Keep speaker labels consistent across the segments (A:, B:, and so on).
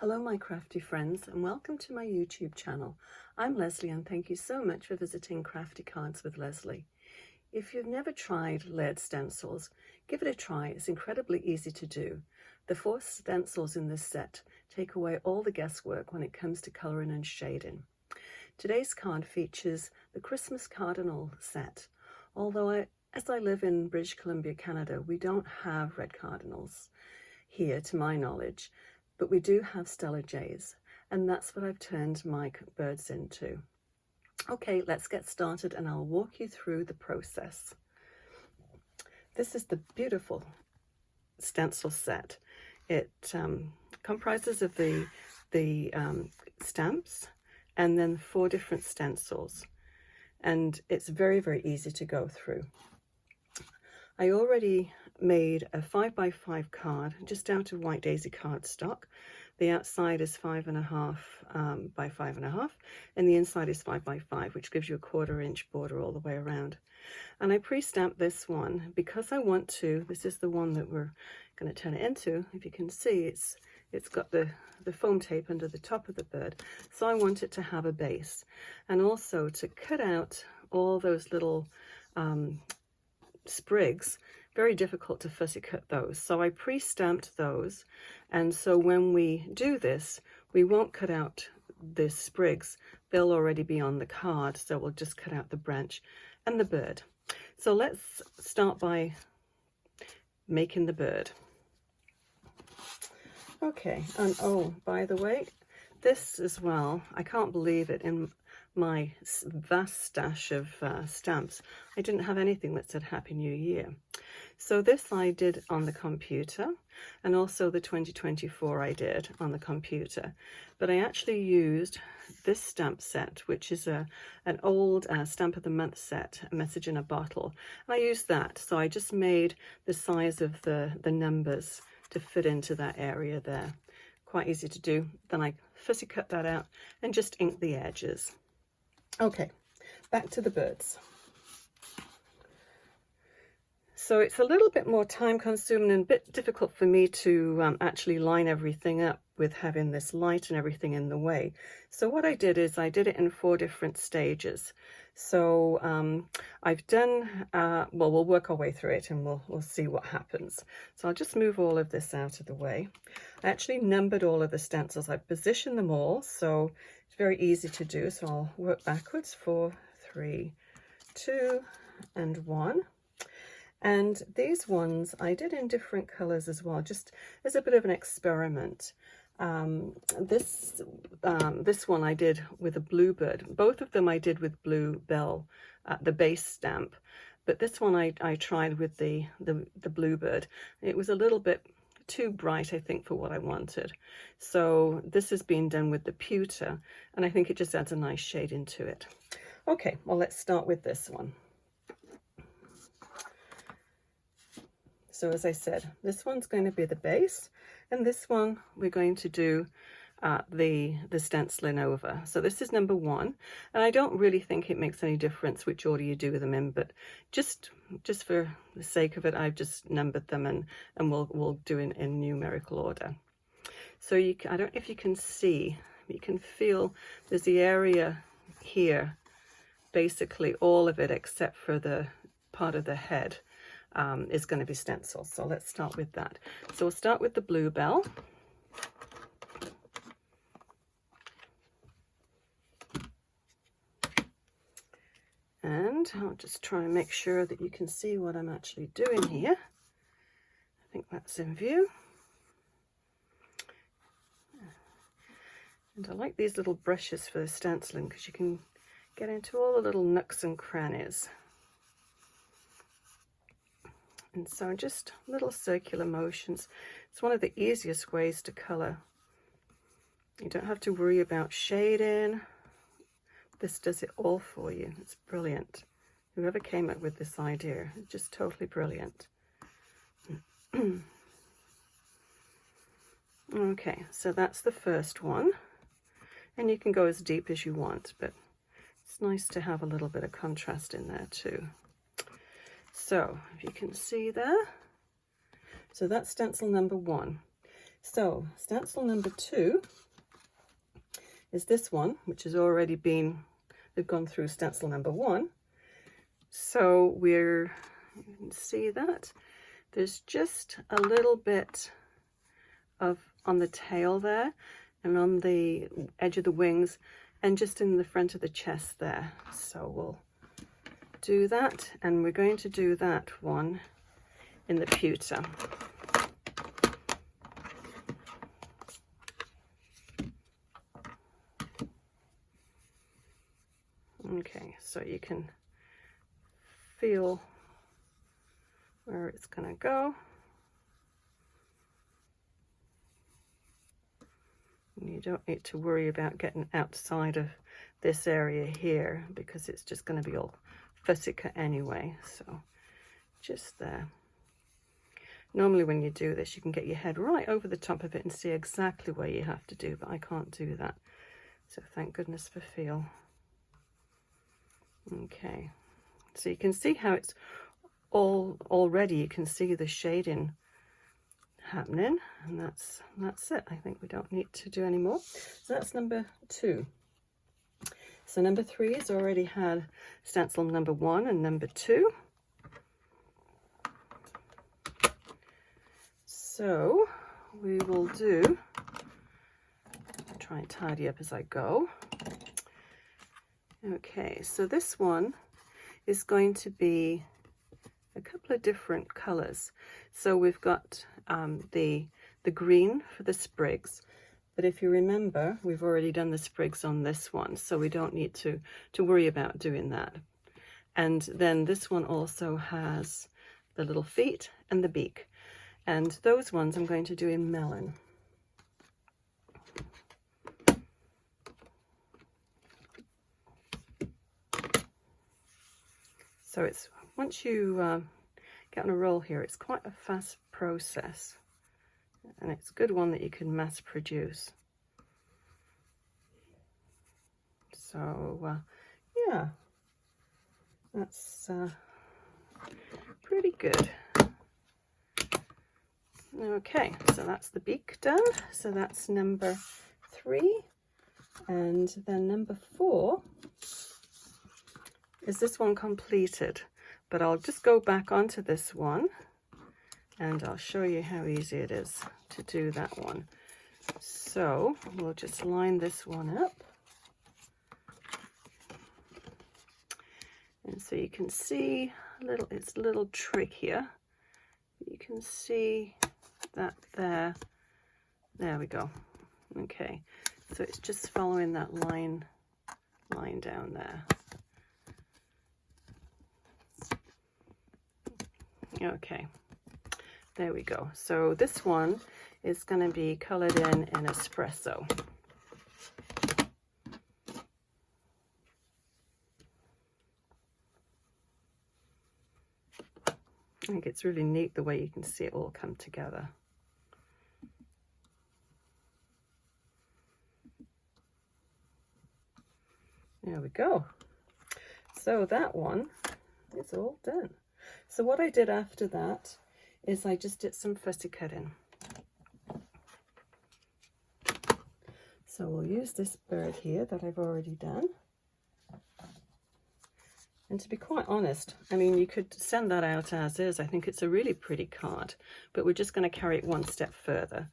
A: Hello my crafty friends and welcome to my YouTube channel. I'm Leslie and thank you so much for visiting Crafty Cards with Leslie. If you've never tried layered stencils, give it a try. It's incredibly easy to do. The 4 stencils in this set take away all the guesswork when it comes to colouring and shading. Today's card features the Christmas Cardinal set. Although as I live in British Columbia, Canada, we don't have red cardinals here to my knowledge. But we do have stellar jays, and that's what I've turned my birds into. Okay, let's get started and I'll walk you through the process. This is the beautiful stencil set. It comprises of the stamps and then 4 different stencils, and it's very, very easy to go through. I already made a 5x5 card just out of white daisy cardstock. The outside is 5.5 by 5.5 and the inside is 5x5, which gives you a 1/4 inch border all the way around. And I pre-stamped this one because I want to. This is the one that we're going to turn it into. If you can see, it's got the foam tape under the top of the bird, so I want it to have a base, and also to cut out all those little sprigs. Very difficult to fussy cut those, so I pre-stamped those, and so when we do this we won't cut out the sprigs, they'll already be on the card, so we'll just cut out the branch and the bird. So let's start by making the bird. Okay, and oh, by the way, this as well, I can't believe it, in my vast stash of stamps I didn't have anything that said Happy New Year. So this I did on the computer, and also the 2024 I did on the computer, but I actually used this stamp set, which is an old Stamp of the Month set, a message in a bottle, and I used that. So I just made the size of the numbers to fit into that area there. Quite easy to do. Then I fussy cut that out and just ink the edges. Okay, back to the birds. So it's a little bit more time consuming and a bit difficult for me to actually line everything up with having this light and everything in the way. So what I did is I did it in 4 different stages. So I've done, well, we'll work our way through it and we'll see what happens. So I'll just move all of this out of the way. I actually numbered all of the stencils. I positioned them all, so it's very easy to do. So I'll work backwards, 4, 3, 2, and 1. And these ones I did in different colors as well, just as a bit of an experiment. This one I did with a bluebird. Both of them I did with blue Belle, the base stamp. But this one I tried with the bluebird. It was a little bit too bright, I think, for what I wanted. So this has been done with the pewter, and I think it just adds a nice shade into it. Okay, well, let's start with this one. So as I said, this one's going to be the base, and this one we're going to do the stenciling over. So this is number 1, and I don't really think it makes any difference which order you do them in, but just for the sake of it, I've just numbered them, and we'll do it in numerical order. So I don't know if you can see, you can feel there's the area here, basically all of it except for the part of the head. Is going to be stencil. So let's start with that. So we'll start with the blue Belle. And I'll just try and make sure that you can see what I'm actually doing here. I think that's in view. And I like these little brushes for the stenciling because you can get into all the little nooks and crannies. And so just little circular motions. It's one of the easiest ways to colour. You don't have to worry about shading. This does it all for you. It's brilliant. Whoever came up with this idea, just totally brilliant. Okay, so that's the first one. And you can go as deep as you want, but it's nice to have a little bit of contrast in there too. So if you can see there, so that's stencil number 1. So stencil number 2 is this one, which has already been, we've gone through stencil number 1. So you can see that there's just a little bit of on the tail there and on the edge of the wings and just in the front of the chest there. So we'll do that, and we're going to do that one in the pewter. Okay, so you can feel where it's going to go. You don't need to worry about getting outside of this area here because it's just going to be all fussy cut anyway. So just there. Normally when you do this, you can get your head right over the top of it and see exactly where you have to do, but I can't do that. So thank goodness for feel. Okay, so you can see how it's already, you can see the shading happening, and that's it. I think we don't need to do any more. So that's number 2. So number 3 has already had stencil number 1 and number 2. So we will try and tidy up as I go. Okay, so this one is going to be a couple of different colors. So we've got the green for the sprigs, but if you remember, we've already done the sprigs on this one, so we don't need to worry about doing that. And then this one also has the little feet and the beak, and those ones I'm going to do in Melon. So it's, once you get on a roll here, it's quite a fast process, and it's a good one that you can mass produce. So yeah, that's pretty good. Okay, so that's the beak done. So that's number 3, and then number 4 is this one completed, but I'll just go back onto this one and I'll show you how easy it is to do that one. So we'll just line this one up, and so you can see it's a little trick here. You can see that there we go. Okay, so it's just following that line down there. Okay, there we go. So this one is going to be colored in Espresso. I think it's really neat the way you can see it all come together. There we go. So that one is all done. So what I did after that is I just did some fussy cutting. So we'll use this bird here that I've already done. And to be quite honest, I mean, you could send that out as is. I think it's a really pretty card, but we're just going to carry it one step further.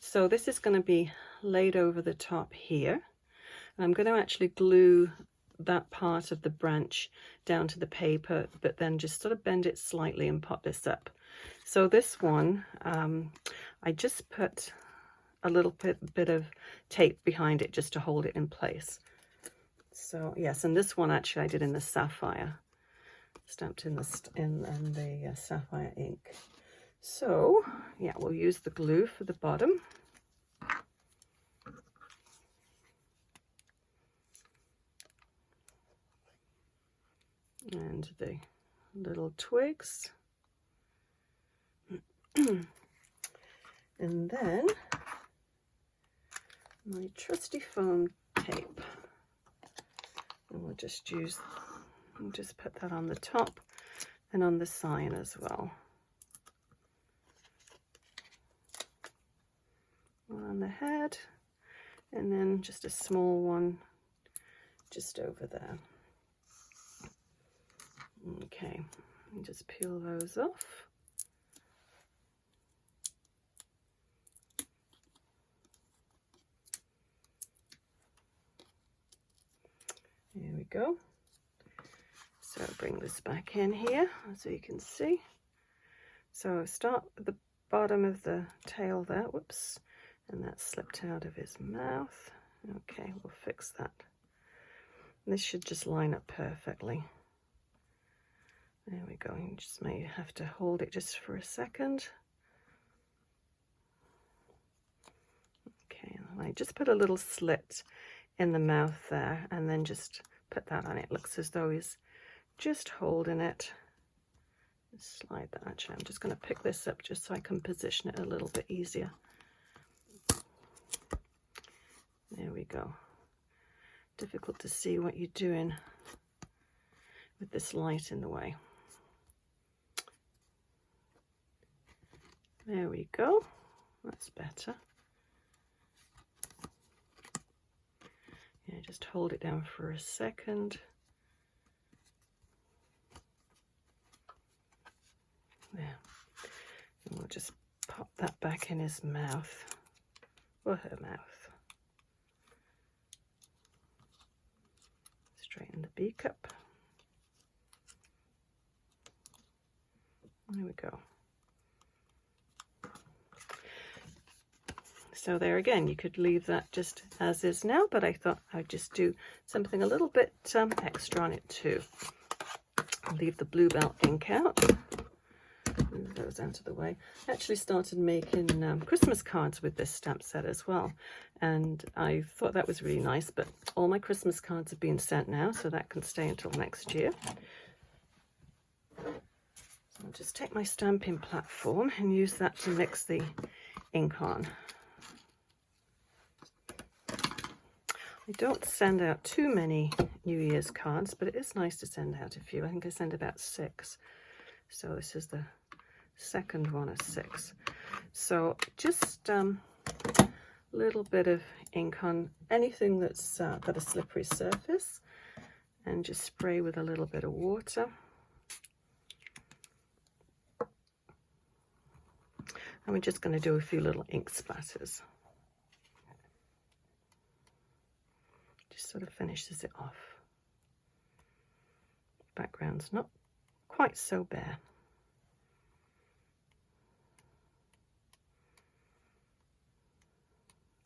A: So this is going to be laid over the top here. And I'm going to actually glue that part of the branch down to the paper, but then just sort of bend it slightly and pop this up. So this one, I just put a little bit of tape behind it just to hold it in place. So yes, and this one actually I did in the sapphire, stamped in the sapphire ink. So yeah, we'll use the glue for the bottom. And the little twigs. And then my trusty foam tape. And we'll just put that on the top and on the sign as well. the head, and then just a small one just over there. Okay, and just peel those off. There we go. So bring this back in here so you can see. So start at the bottom of the tail there, whoops, and that slipped out of his mouth. Okay, we'll fix that. This should just line up perfectly. There we go. You just may have to hold it just for a second. Okay, I just put a little slit in the mouth there, and then just put that on. It looks as though he's just holding it. Slide that. Actually, I'm just going to pick this up just so I can position it a little bit easier. There we go. Difficult to see what you're doing with this light in the way. There we go. That's better. Yeah, just hold it down for a second. There. And we'll just pop that back in his mouth, or her mouth. Straighten the beak up. There we go. So there again, you could leave that just as is now, but I thought I'd just do something a little bit extra on it too. Leave the Bluebell ink out. Move those out of the way. I actually started making Christmas cards with this stamp set as well, and I thought that was really nice, but all my Christmas cards have been sent now, so that can stay until next year. So I'll just take my stamping platform and use that to mix the ink on. I don't send out too many New Year's cards, but it is nice to send out a few. I think I send about 6. So this is the second one of 6. So just a little bit of ink on anything that's got a slippery surface, and just spray with a little bit of water. And we're just going to do a few little ink splatters. Just sort of finishes it off. Background's not quite so bare.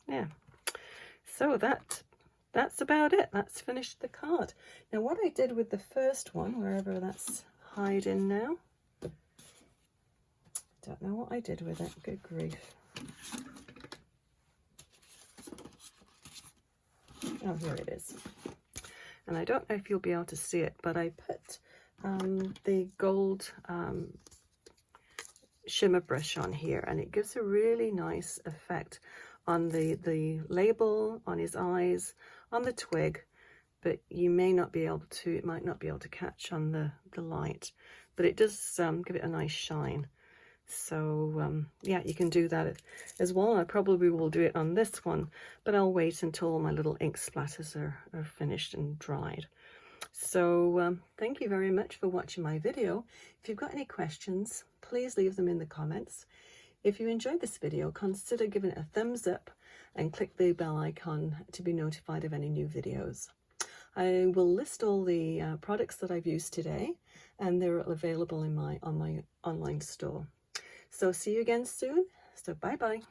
A: Yeah, so that's about it. That's finished the card. Now what I did with the first one, wherever that's hiding now, don't know what I did with it, good grief. Oh, here it is. And I don't know if you'll be able to see it, but I put the gold shimmer brush on here, and it gives a really nice effect on the label, on his eyes, on the twig, but you may not be able to, it might not be able to catch on the light, but it does give it a nice shine. So yeah, you can do that as well. I probably will do it on this one, but I'll wait until all my little ink splatters are finished and dried. So thank you very much for watching my video. If you've got any questions, please leave them in the comments. If you enjoyed this video, consider giving it a thumbs up and click the bell icon to be notified of any new videos. I will list all the products that I've used today, and they're available in on my online store. So see you again soon. So bye-bye.